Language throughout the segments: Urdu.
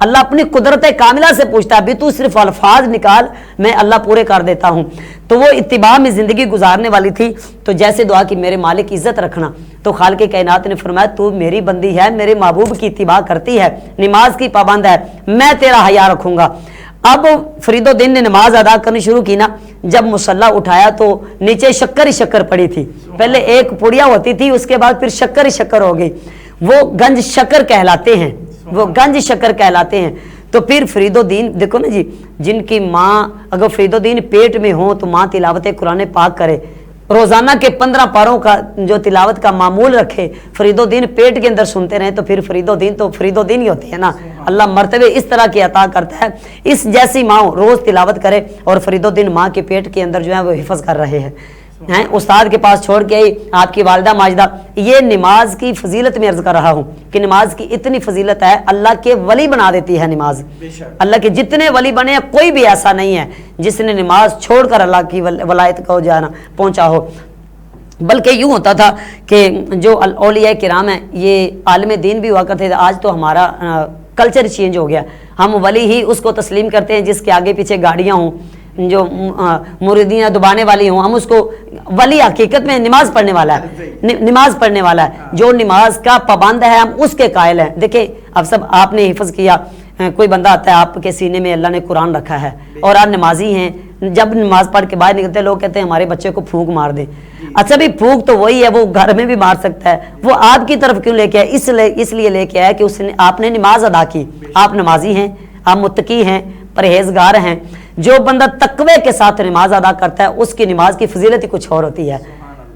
اللہ اپنی قدرت کاملہ سے پوچھتا ہے ابھی تو صرف الفاظ نکال میں اللہ پورے کر دیتا ہوں. تو وہ اتباع میں زندگی گزارنے والی تھی. تو جیسے دعا کی میرے مالک عزت رکھنا, تو خالق کائنات نے فرمایا تو میری بندی ہے, میرے محبوب کی اتباع کرتی ہے, نماز کی پابند ہے, میں تیرا حیا رکھوں گا. اب فرید الدین نے نماز ادا کرنی شروع کی نا, جب مصلی اٹھایا تو نیچے شکر ہی شکر پڑی تھی. پہلے ایک پڑیا ہوتی تھی, اس کے بعد پھر شکر ہی شکر ہو گئی. وہ گنج شکر کہلاتے ہیں, وہ گنج شکر کہلاتے ہیں. تو پھر فرید الدین دیکھو نا جی, جن کی ماں اگر فرید الدین پیٹ میں ہو تو ماں تلاوت قرآن پاک کرے, روزانہ کے 15 پاروں کا جو تلاوت کا معمول رکھے, فرید الدین پیٹ کے اندر سنتے رہیں, تو پھر فرید الدین تو فرید الدین ہی ہوتی ہے نا. اللہ مرتبے اس طرح کی عطا کرتا ہے. اس جیسی ماں روز تلاوت کرے, اور فرید الدین ماں کے پیٹ کے اندر جو ہے وہ حفظ کر رہے ہیں. استاد کے پاس چھوڑ کے آئی آپ کی والدہ ماجدہ. یہ نماز کی فضیلت میں عرض کر رہا ہوں کہ نماز کی اتنی فضیلت ہے, اللہ کے ولی بنا دیتی ہے نماز. اللہ کے جتنے ولی بنے ہیں کوئی بھی ایسا نہیں ہے جس نے نماز چھوڑ کر اللہ کی ولایت کو جانا پہنچا ہو. بلکہ یوں ہوتا تھا کہ جو اولیاء کرام ہیں یہ عالم دین بھی ہوا کرتے تھے. آج تو ہمارا کلچر چینج ہو گیا, ہم ولی ہی اس کو تسلیم کرتے ہیں جس کے آگے پیچھے گاڑیاں ہوں, جو مریدیاں دبانے والی ہوں, ہم اس کو ولی حقیقت میں نماز پڑھنے والا ہے, نماز پڑھنے والا ہے, جو نماز کا پابند ہے ہم اس کے قائل ہیں. دیکھیں اب سب آپ نے حفظ کیا, کوئی بندہ آتا ہے آپ کے سینے میں اللہ نے قرآن رکھا ہے اور آپ نمازی ہیں, جب نماز پڑھ کے باہر نکلتے لوگ کہتے ہیں ہمارے بچے کو پھونک مار دیں. اچھا بھی پھونک تو وہی ہے, وہ گھر میں بھی مار سکتا ہے, وہ آپ کی طرف کیوں لے کے آئے؟ اس لیے لے کے آیا کہ اس نے آپ نے نماز ادا کی, آپ نمازی ہیں, آپ متقی ہیں, پرہیزگار ہیں. جو بندہ تقوی کے ساتھ نماز ادا کرتا ہے اس کی نماز کی فضیلت ہی کچھ اور ہوتی ہے,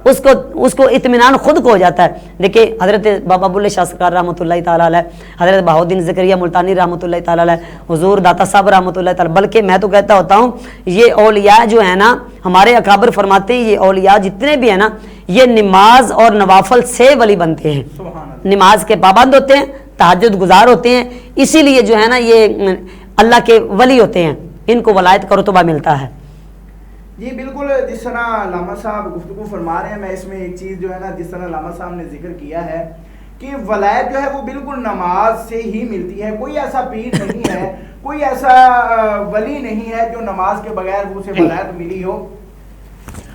اس کو اطمینان خود کو ہو جاتا ہے. دیکھیں حضرت بابا بلے شاہ سرکار رحمۃ اللہ تعالیٰ علیہ, حضرت بہاؤالدین زکریا ملتانی رحمۃ اللہ تعالیٰ علیہ, حضور داتا صاحب رحمۃ اللہ تعالیٰ, بلکہ میں تو کہتا ہوتا ہوں یہ اولیاء جو ہیں نا, ہمارے اکابر فرماتے ہیں یہ اولیاء جتنے بھی ہیں نا یہ نماز اور نوافل سے ولی بنتے ہیں, نماز کے پابند ہوتے ہیں, تہجد گزار ہوتے ہیں, اسی لیے جو ہے نا یہ اللہ کے ولی ہوتے ہیں, ان کو ولایت کا رتبہ ملتا ہے. جی بالکل, جس طرح علامہ صاحب گفتگو فرما رہے ہیں, میں اس میں ایک چیز جو ہے نا جس طرح علامہ صاحب نے ذکر کیا ہے کہ ولایت جو ہے وہ بالکل نماز سے ہی ملتی ہے. کوئی ایسا پیر نہیں ہے, کوئی ایسا ولی نہیں ہے جو نماز کے بغیر وہ اسے ولایت ملی ہو.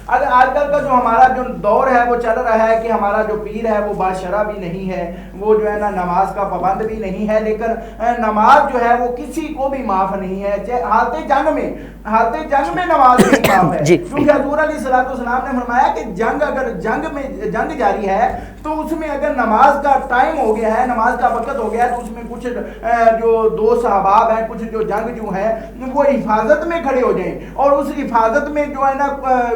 اگر آج کل کا جو ہمارا جو دور ہے وہ چل رہا ہے کہ ہمارا جو پیر ہے وہ باشرہ بھی نہیں ہے, وہ جو ہے نا نماز کا پابند بھی نہیں ہے, لیکن نماز جو ہے وہ کسی کو بھی معاف نہیں ہے. حالت جنگ میں نماز نہیں معاف ہے, کیونکہ حضور علیہ الصلوۃ والسلام نے فرمایا کہ جنگ جاری ہے تو اس میں اگر نماز کا ٹائم ہو گیا ہے, نماز کا وقت ہو گیا ہے, تو اس میں کچھ جو دوست احباب ہیں, کچھ جو جنگ جو ہے وہ حفاظت میں کھڑے ہو جائیں, اور اس حفاظت میں جو ہے نا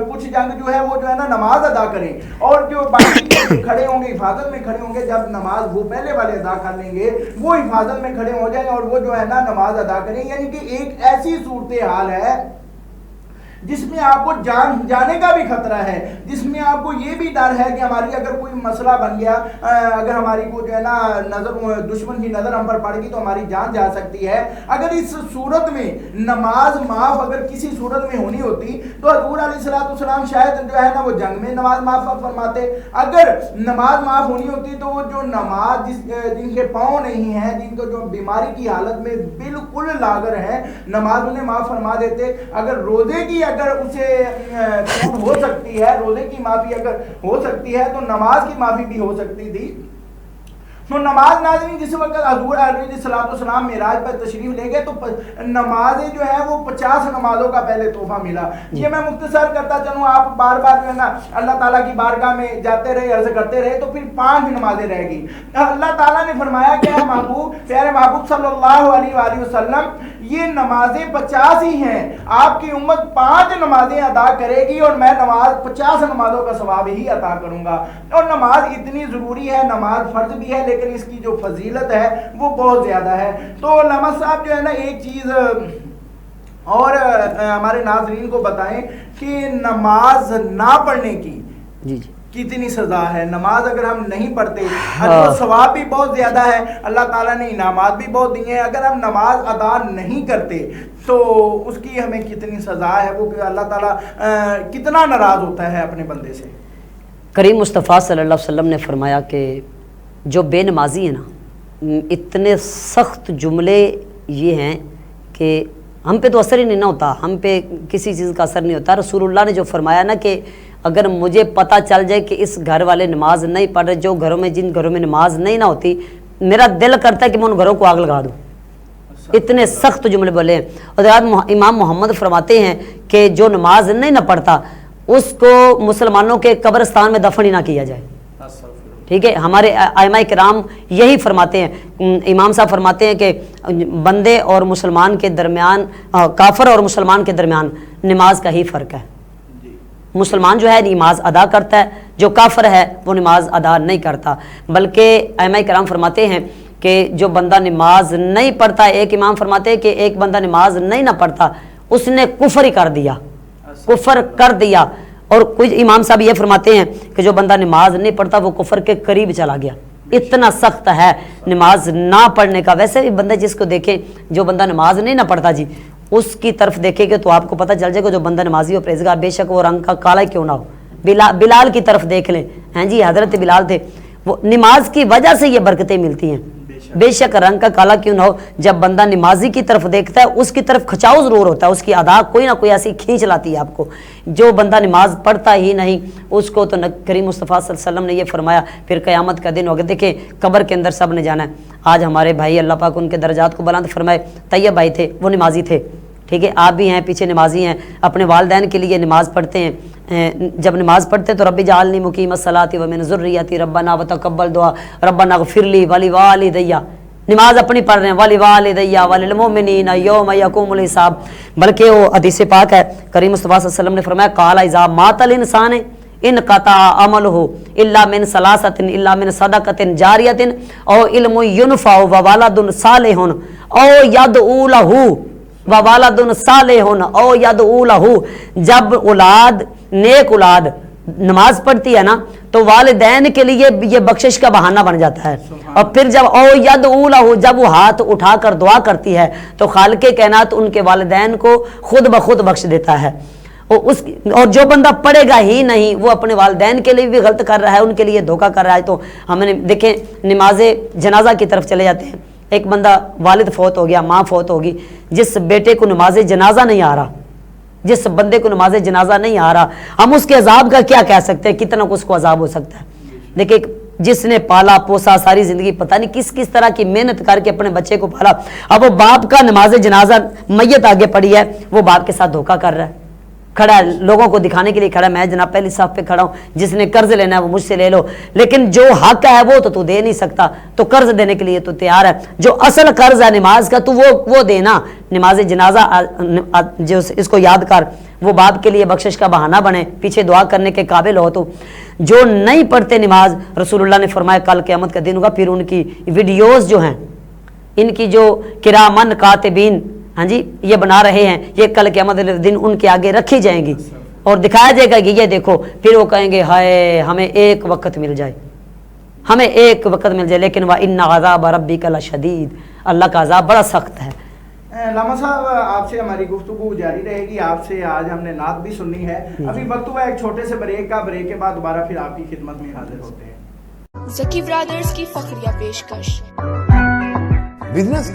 کچھ جنگ جو ہے وہ جو ہے نا نماز ادا کریں, اور جو باقی کھڑے ہوں گے حفاظت میں کھڑے ہوں گے, جب نماز وہ پہلے والے ادا کر لیں گے وہ حفاظت میں کھڑے ہو جائیں اور وہ جو ہے نا نماز ادا کریں. یعنی کہ ایک ایسی صورتحال ہے جس میں آپ کو جانے کا بھی خطرہ ہے, جس میں آپ کو یہ بھی ڈر ہے کہ ہماری اگر کوئی مسئلہ بن گیا, اگر ہماری کو جو ہے نا دشمن کی نظر ہم پر پڑ گئی تو ہماری جان جا سکتی ہے. اگر اس صورت میں نماز معاف اگر کسی صورت میں ہونی ہوتی تو حضور علیہ الصلوۃ والسلام شاید جو ہے نا وہ جنگ میں نماز معاف فرماتے. اگر نماز معاف ہونی ہوتی تو وہ جو نماز جن کے پاؤں نہیں ہیں, جن کو جو بیماری کی حالت میں بالکل لاغر ہیں, نماز انہیں معاف فرما دیتے. اگر روزے کی اگر اسے ہو سکتی ہے, روزے کی معافی اگر ہو سکتی ہے تو نماز کی معافی بھی ہو سکتی تھی. تو نماز ناظرین جس وقت حضور علیہ الصلوۃ والسلام معراج پر تشریف لے گئے تو نمازیں جو ہے وہ 50 نمازوں کا پہلے تحفہ ملا. یہ میں مختصر کرتا چلوں, آپ بار بار جو ہے نا اللہ تعالیٰ کی بارگاہ میں جاتے رہے, عرض کرتے رہے, تو پھر 5 نمازیں رہ گئی. اللہ تعالیٰ نے فرمایا کہ پیارے محبوب صلی اللہ علیہ وآلہ وسلم یہ نمازیں 50 ہی ہیں, آپ کی امت 5 نمازیں ادا کرے گی اور میں 50 نمازوں کا ثواب ہی عطا کروں گا. اور نماز اتنی ضروری ہے, نماز فرض بھی ہے, لیکن اس کی جو فضیلت ہے وہ بہت زیادہ ہے. تو علامہ صاحب جو ہے نا ایک چیز اور ہمارے ناظرین کو بتائیں کہ نماز نہ پڑھنے کی کتنی سزا ہے. نماز اگر ہم نہیں پڑھتے تو ثواب بھی بہت زیادہ ہے, اللہ تعالیٰ نے انعامات بھی بہت دیے ہیں. اگر ہم نماز ادا نہیں کرتے تو اس کی ہمیں کتنی سزا ہے, وہ کہ اللہ تعالیٰ کتنا ناراض ہوتا ہے اپنے بندے سے. کریم مصطفیٰ صلی اللہ علیہ وسلم نے فرمایا کہ جو بے نمازی ہے نا, اتنے سخت جملے یہ ہیں کہ ہم پہ تو اثر ہی نہیں نہ ہوتا, ہم پہ کسی چیز کا اثر نہیں ہوتا. رسول اللہ نے جو فرمایا نا کہ اگر مجھے پتہ چل جائے کہ اس گھر والے نماز نہیں پڑھ رہے, جو گھروں میں جن گھروں میں نماز نہیں نہ ہوتی, میرا دل کرتا ہے کہ میں ان گھروں کو آگ لگا دوں. اتنے سخت جملے بولے ہیں. اور امام محمد فرماتے ہیں کہ جو نماز نہیں نہ پڑھتا اس کو مسلمانوں کے قبرستان میں دفن ہی نہ کیا جائے. ٹھیک ہے, ہمارے ائمہ کرام یہی فرماتے ہیں. امام صاحب فرماتے ہیں کہ بندے اور مسلمان کے درمیان, کافر اور مسلمان کے درمیان نماز کا ہی فرق ہے. مسلمان جو ہے نماز ادا کرتا ہے, جو کافر ہے وہ نماز ادا نہیں کرتا. بلکہ ائمہ کرام فرماتے ہیں کہ جو بندہ نماز نہیں پڑھتا, ایک امام فرماتے ہیں کہ ایک بندہ نماز نہیں نہ پڑھتا اس نے کفر ہی کر دیا, کفر کر دیا. اور کچھ امام صاحب یہ فرماتے ہیں کہ جو بندہ نماز نہیں پڑھتا وہ کفر کے قریب چلا گیا. اتنا سخت ہے نماز نہ پڑھنے کا. ویسے بھی بندہ جس کو دیکھے جو بندہ نماز نہیں نہ پڑھتا جی, اس کی طرف دیکھے گا تو آپ کو پتہ چل جائے گا جو بندہ نمازی ہو پرہیزگار, بے شک وہ رنگ کا کالا کیوں نہ ہو. بلال کی طرف دیکھ لیں, ہیں جی حضرت بلال تھے, وہ نماز کی وجہ سے یہ برکتیں ملتی ہیں. بے شک رنگ کا کالا کیوں نہ ہو, جب بندہ نمازی کی طرف دیکھتا ہے اس کی طرف کھچاؤ ضرور ہوتا ہے, اس کی ادا کوئی نہ کوئی ایسی کھینچ لاتی ہے آپ کو. جو بندہ نماز پڑھتا ہی نہیں اس کو تو کریم مصطفیٰ صلی اللہ علیہ وسلم نے یہ فرمایا پھر قیامت کا دن ہوگا. دیکھیں قبر کے اندر سب نے جانا ہے. آج ہمارے بھائی اللہ پاک ان کے درجات کو بلند فرمائے, طیب بھائی تھے وہ نمازی تھے. ٹھیک ہے, آپ بھی ہیں پیچھے نمازی ہیں, اپنے والدین کے لیے نماز پڑھتے ہیں. جب نماز پڑھتے تو رب جعلنی مقیم الصلاۃ ومن ذریتی ربنا وتقبل دعا ربنا اغفر لی ولوالدی. نماز اپنی پڑھ رہے ہیں ولوالدی وللمؤمنین یوم یقوم الحساب. بلکہ وہ حدیث پاک ہے, کریم مصطفیٰ صلی اللہ علیہ وسلم نے فرمایا قال اذا مات الانسان انقطع عمله الا من ثلاثه الا من صدقه جاریہ او علم ينفع وولد صالح او يدعو له ووالد صالح او يدعو له. جب اولاد نیک اولاد نماز پڑھتی ہے نا تو والدین کے لیے یہ بخشش کا بہانہ بن جاتا ہے. اور پھر جب او یدعو لہ, جب وہ ہاتھ اٹھا کر دعا کرتی ہے تو خالق کائنات ان کے والدین کو خود بخود بخش دیتا ہے. اور جو بندہ پڑھے گا ہی نہیں وہ اپنے والدین کے لیے بھی غلط کر رہا ہے, ان کے لیے دھوکہ کر رہا ہے. تو ہم نے دیکھیں نماز جنازہ کی طرف چلے جاتے ہیں. ایک بندہ والد فوت ہو گیا, ماں فوت ہوگی, جس بیٹے کو نماز جنازہ نہیں آ رہا, جس بندے کو نماز جنازہ نہیں آ رہا, ہم اس کے عذاب کا کیا کہہ سکتے ہیں, کتنا اس کو عذاب ہو سکتا ہے. دیکھیں جس نے پالا پوسا ساری زندگی پتہ نہیں کس کس طرح کی محنت کر کے اپنے بچے کو پالا, اب وہ باپ کا نماز جنازہ میت آگے پڑی ہے, وہ باپ کے ساتھ دھوکہ کر رہا ہے, کھڑا ہے لوگوں کو دکھانے کے لیے کھڑا ہے, میں جناب پہلی صف پہ کھڑا ہوں, جس نے قرض لینا ہے وہ مجھ سے لے لو, لیکن جو حق ہے وہ تو دے نہیں سکتا, تو قرض دینے کے لیے تو تیار ہے. جو اصل قرض ہے نماز کا تو وہ دینا. نماز جنازہ جو اس کو یاد کر, وہ باپ کے لیے بخشش کا بہانہ بنے, پیچھے دعا کرنے کے قابل ہو. تو جو نہیں پڑھتے نماز, رسول اللہ نے فرمایا کل قیامت کا دن ہوگا, پھر ان کی ویڈیوز جو ہیں, ان کی جو کرامن کاتبین, ہاں جی یہ بنا رہے ہیں, یہ کل قیامت دن ان کے آگے رکھی جائیں گی اور دکھایا جائے گا کہ یہ دیکھو. پھر وہ کہیں گے ہائے ہمیں ایک وقت مل جائے, ہمیں ایک وقت مل جائے, لیکن وَإِنَّ عَذَابَ رَبِّكَ لَشَدِيدٌ, اللہ کا عذاب بڑا سخت ہے. علامہ صاحب آپ سے ہماری گفتگو جاری رہے گی, آپ سے آج ہم نے نعت بھی سننی ہے. ابھی وقت ہوا ایک چھوٹے سے بریک کا, بریک کے بعد دوبارہ پھر آپ کی خدمت میں حاضر ہوتے ہیں. زکی برادرز کی فخریہ پیشکش. بزنس